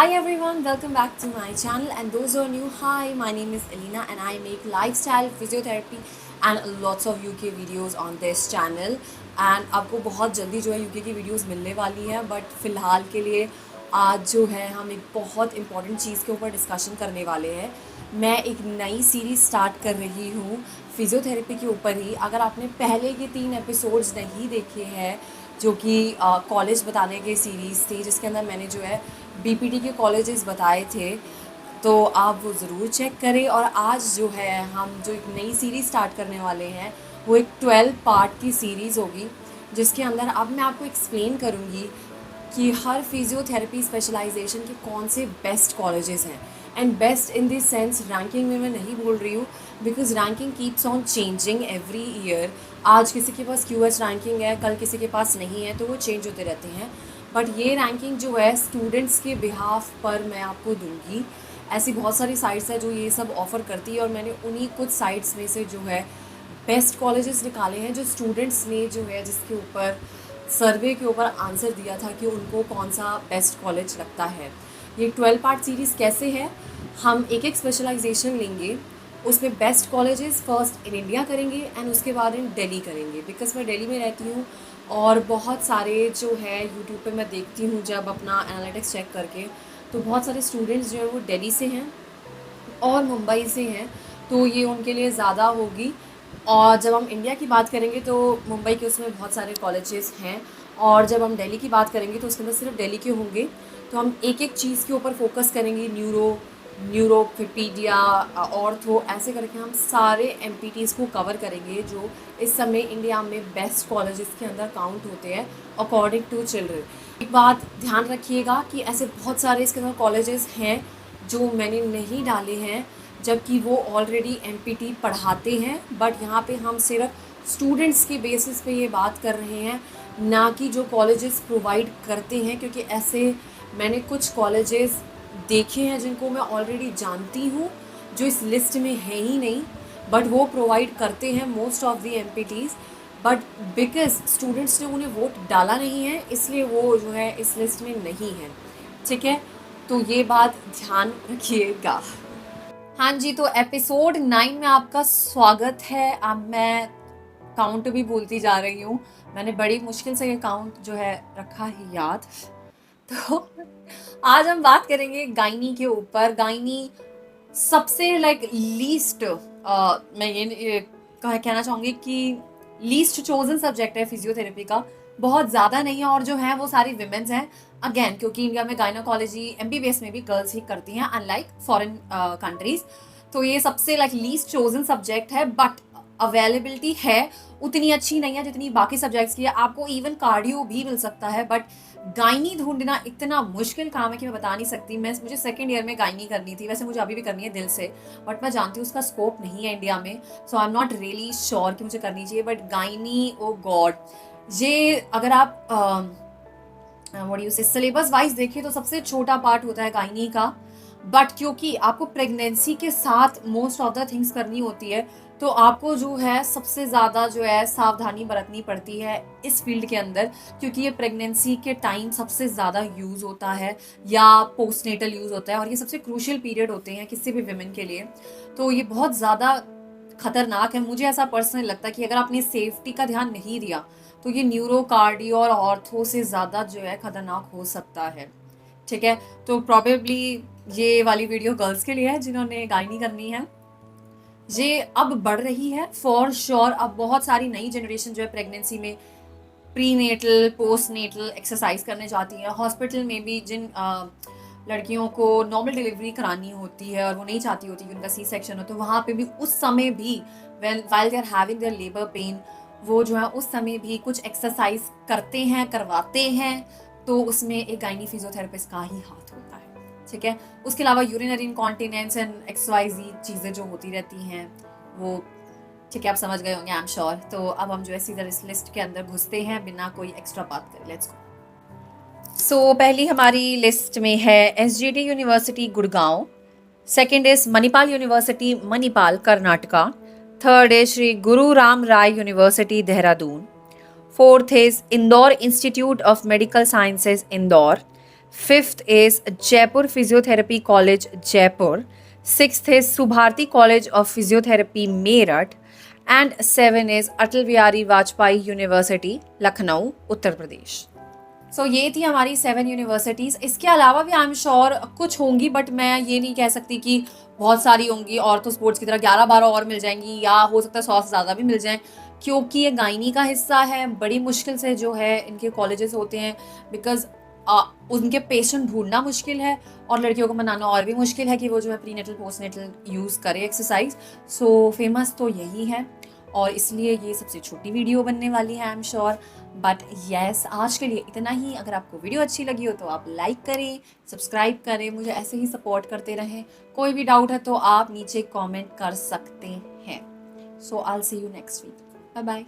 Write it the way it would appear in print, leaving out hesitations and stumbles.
Hi everyone, welcome back to my channel and those who are new, hi, my name is Elena and I make lifestyle, physiotherapy and lots of UK videos on this channel and आपको बहुत जल्दी जो है UK की videos मिलने वाली है but फ़िलहाल के लिए आज जो है हम एक बहुत इम्पॉर्टेंट चीज़ के ऊपर डिस्कशन करने वाले हैं। मैं एक नई सीरीज़ स्टार्ट कर रही हूँ फिज़ियोथेरेपी के ऊपर ही। अगर आपने पहले के 3 एपिसोड्स नहीं देखे हैं जो कि कॉलेज बताने के सीरीज़ थी जिसके अंदर मैंने जो है बीपीटी के कॉलेजेस बताए थे, तो आप वो ज़रूर चेक करें। और आज जो है हम जो एक नई सीरीज़ स्टार्ट करने वाले हैं वो एक 12 पार्ट की सीरीज़ होगी जिसके अंदर अब मैं आपको एक्सप्लेन करूँगी कि हर फिज़ियोथेरेपी स्पेशलाइजेशन के कौन से बेस्ट कॉलेजेस हैं। And best in this sense ranking में मैं नहीं बोल रही हूँ because ranking keeps on changing every year. आज किसी के पास क्यूएच रैंकिंग है, कल किसी के पास नहीं है, तो वो चेंज होते रहते हैं। बट ये रैंकिंग जो है स्टूडेंट्स के बिहाफ पर मैं आपको दूंगी। ऐसी बहुत सारी साइट्स है जो ये सब ऑफ़र करती है और मैंने उन्हीं कुछ साइट्स में से जो है बेस्ट कॉलेजेस निकाले हैं जो स्टूडेंट्स ने जो है जिसके ऊपर सर्वे के ऊपर आंसर दिया था कि उनको कौन सा बेस्ट कॉलेज लगता है। ये 12 पार्ट सीरीज़ कैसे है, हम एक एक स्पेशलाइजेशन लेंगे, उसमें best colleges first in India करेंगे एंड उसके बाद इन दिल्ली करेंगे बिकॉज मैं दिल्ली में रहती हूँ और बहुत सारे जो है यूट्यूब पे मैं देखती हूँ जब अपना एनालिटिक्स चेक करके, तो बहुत सारे स्टूडेंट्स जो है वो दिल्ली से हैं और मुंबई से हैं, तो ये उनके लिए ज़्यादा होगी। और जब हम इंडिया की बात करेंगे तो मुंबई के उसमें बहुत सारे कॉलेजेस हैं और जब हम दिल्ली की बात करेंगे तो उसके अंदर सिर्फ दिल्ली के होंगे। तो हम एक एक चीज़ के ऊपर फोकस करेंगे, न्यूरोपीडिया, ऑर्थो, ऐसे करके हम सारे एमपीटीज़ को कवर करेंगे जो इस समय इंडिया में बेस्ट कॉलेजेस के अंदर काउंट होते हैं अकॉर्डिंग टू चिल्ड्रन। एक बात ध्यान रखिएगा कि ऐसे बहुत सारे इसके अंदर कॉलेजेस हैं जो मैंने नहीं डाले हैं जबकि वो ऑलरेडी एमपीटी पढ़ाते हैं, बट यहाँ पे हम सिर्फ स्टूडेंट्स के बेसिस पे ये बात कर रहे हैं, ना कि जो कॉलेजेस प्रोवाइड करते हैं, क्योंकि ऐसे मैंने कुछ कॉलेजेस देखे हैं जिनको मैं ऑलरेडी जानती हूँ जो इस लिस्ट में है ही नहीं, बट वो प्रोवाइड करते हैं मोस्ट ऑफ द एमपीटीज़, बट बिकॉज स्टूडेंट्स ने उन्हें वोट डाला नहीं है इसलिए वो जो है इस लिस्ट में नहीं है। ठीक है, तो ये बात ध्यान रखिएगा। हाँ जी, तो एपिसोड 9 में आपका स्वागत है। अब मैं काउंट भी भूलती जा रही हूँ, मैंने बड़ी मुश्किल से ये काउंट जो है रखा है याद। तो आज हम बात करेंगे गायनी के ऊपर। गायनी सबसे लीस्ट, मैं ये कहना चाहूँगी कि लीस्ट चोजन सब्जेक्ट है फिजियोथेरेपी का, बहुत ज़्यादा नहीं है और जो है वो सारी विमेंस हैं अगेन, क्योंकि इंडिया में गायनाकोलॉजी एमबीबीएस में भी गर्ल्स ही करती हैं अनलाइक फॉरेन कंट्रीज। तो ये सबसे लीस्ट चोजन सब्जेक्ट है, बट अवेलेबिलिटी है उतनी अच्छी नहीं है जितनी बाकी सब्जेक्ट्स की है। आपको इवन कार्डियो भी मिल सकता है, बट गायनी ढूंढना इतना मुश्किल काम है कि मैं बता नहीं सकती। मुझे सेकेंड ईयर में गायनी करनी थी, वैसे मुझे अभी भी करनी है दिल से, बट मैं जानती हूँ उसका स्कोप नहीं है इंडिया में, so I am not really sure कि मुझे करनी चाहिए। बट गायनी, ओ गॉड, ये अगर आप सिलेबस वाइज देखें तो सबसे छोटा पार्ट होता है गायनी का, बट क्योंकि आपको प्रेगनेंसी के साथ मोस्ट ऑफ द थिंग्स करनी होती है तो आपको जो है सबसे ज़्यादा जो है सावधानी बरतनी पड़ती है इस फील्ड के अंदर, क्योंकि ये प्रेगनेंसी के टाइम सबसे ज़्यादा यूज़ होता है या पोस्टनेटल यूज़ होता है और ये सबसे क्रूशियल पीरियड होते हैं किसी भी विमेन के लिए। तो ये बहुत ज़्यादा खतरनाक है। मुझे ऐसा पर्सनली लगता है कि अगर आपने सेफ्टी का ध्यान नहीं दिया तो ये न्यूरो, कार्डियो और ऑर्थो से ज़्यादा जो है खतरनाक हो सकता है। ठीक है, तो प्रॉबेबली ये वाली वीडियो गर्ल्स के लिए है जिन्होंने गायनी करनी है। ये अब बढ़ रही है फॉर श्योर। अब बहुत सारी नई जनरेशन जो है प्रेगनेंसी में prenatal, postnatal exercise करने जाती है। हॉस्पिटल में भी जिन लड़कियों को नॉर्मल डिलीवरी करानी होती है और वो नहीं चाहती होती कि उनका सी सेक्शन हो, तो वहाँ पे भी उस समय भी while they are having their labour pain, वो जो है उस समय भी कुछ एक्सरसाइज करते हैं, करवाते हैं, तो उसमें एक गायनी फिजियोथेरेपिस्ट का ही हाथ होता है। ठीक है, उसके अलावा यूरिनरी इनकॉन्टिनेंस एंड एक्सवाइजी चीज़ें जो होती रहती हैं वो, ठीक है, आप समझ गए होंगे आई एम श्योर। तो अब हम जो है सीधा इस लिस्ट के अंदर घुसते हैं बिना कोई एक्स्ट्रा बात करे। Let's go. सो पहली हमारी लिस्ट में है SGT university Gurgaon, second is Manipal university Manipal Karnataka, third is Shri Guru Ram Rai university Dehradun, fourth is Indore institute of medical sciences Indore, 5th is Jaipur Physiotherapy College, Jaipur. 6th is Subharti College of Physiotherapy, Meerut. And 7 is Atal Bihari Vajpayee University, Lucknow, Uttar Pradesh. सो ये थी हमारी 7 universities. इसके अलावा भी I am sure कुछ होंगी, but मैं ये नहीं कह सकती कि बहुत सारी होंगी। और तो स्पोर्ट्स की तरह 11-12 और मिल जाएंगी, या हो सकता है 100 से ज़्यादा भी मिल जाएं, क्योंकि ये गायनी का हिस्सा है। बड़ी मुश्किल से जो है इनके कॉलेजेस होते हैं, बिकॉज उनके पेशेंट ढूंढना मुश्किल है और लड़कियों को मनाना और भी मुश्किल है कि वो जो है प्रीनेटल पोस्टनेटल यूज़ करे एक्सरसाइज। सो फेमस तो यही है, और इसलिए ये सबसे छोटी वीडियो बनने वाली है I am sure. But yes, आज के लिए इतना ही। अगर आपको वीडियो अच्छी लगी हो तो आप लाइक करें, सब्सक्राइब करें, मुझे ऐसे ही सपोर्ट करते रहें। कोई भी डाउट है तो आप नीचे कमेंट कर सकते हैं। So I will see you next week. Bye bye.